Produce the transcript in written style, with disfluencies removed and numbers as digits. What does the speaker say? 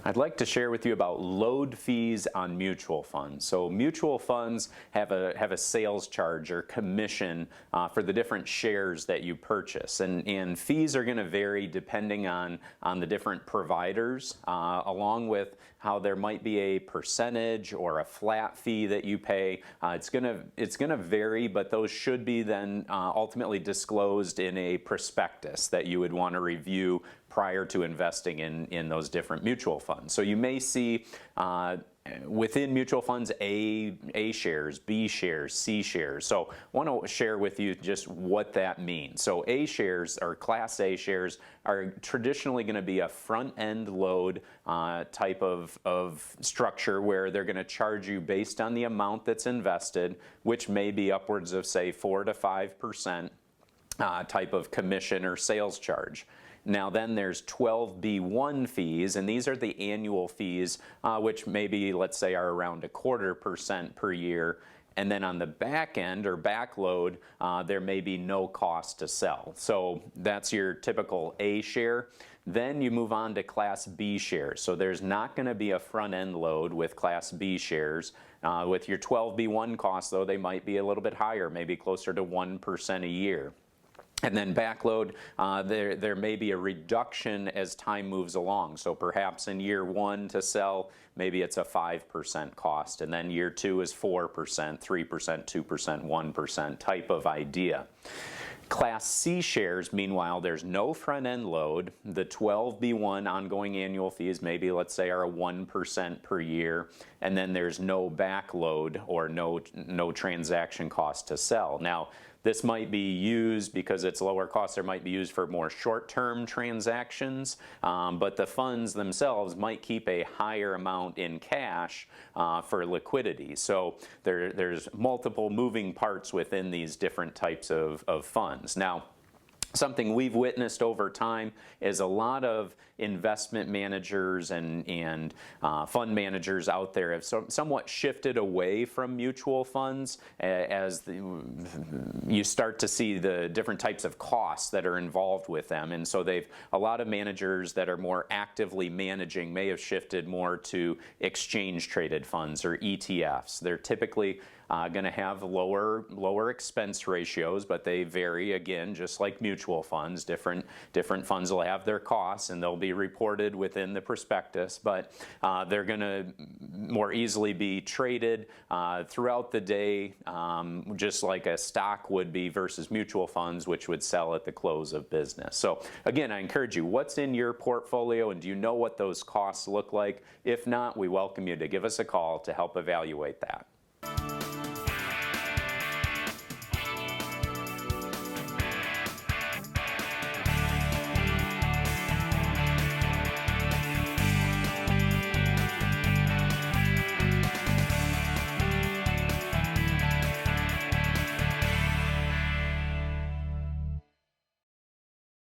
I'd like to share with you about load fees on mutual funds. So mutual funds have a sales charge or commission for the different shares that you purchase, and fees are going to vary depending on the different providers, along with how there might be a percentage or a flat fee that you pay. It's gonna vary, but those should be then ultimately disclosed in a prospectus that you would want to review prior to investing in those different mutual funds. So you may see within mutual funds A shares, B shares, C shares. So I want to share with you just what that means. So A shares, or Class A shares, are traditionally going to be a front-end load type of structure where they're going to charge you based on the amount that's invested, which may be upwards of, say, 4 to 5% type of commission or sales charge. Now then there's 12B1 fees, and these are the annual fees, which maybe, let's say, are around 0.25% per year. And then on the back end or backload, there may be no cost to sell. So that's your typical A share. Then you move on to Class B shares. So there's not going to be a front end load with Class B shares. With your 12B1 costs, though, they might be a little bit higher, maybe closer to 1% a year. And then backload, there may be a reduction as time moves along. So perhaps in year 1 to sell, maybe it's a 5% cost. And then year 2 is 4%, 3%, 2%, 1% type of idea. Class C shares, meanwhile, there's no front-end load. The 12B1 ongoing annual fees maybe, let's say, are 1% per year, and then there's no backload or no transaction cost to sell. Now, this might be used because it's lower cost. There might be used for more short-term transactions, but the funds themselves might keep a higher amount in cash for liquidity. So there's multiple moving parts within these different types of funds. Now, something we've witnessed over time is a lot of investment managers and fund managers out there have somewhat shifted away from mutual funds as you start to see the different types of costs that are involved with them. And so a lot of managers that are more actively managing may have shifted more to exchange traded funds or ETFs. They're typically going to have lower expense ratios, but they vary, again, just like mutual funds. Different funds will have their costs, and they'll be reported within the prospectus, but they're going to more easily be traded throughout the day, just like a stock would be versus mutual funds, which would sell at the close of business. So again, I encourage you, what's in your portfolio, and do you know what those costs look like? If not, we welcome you to give us a call to help evaluate that.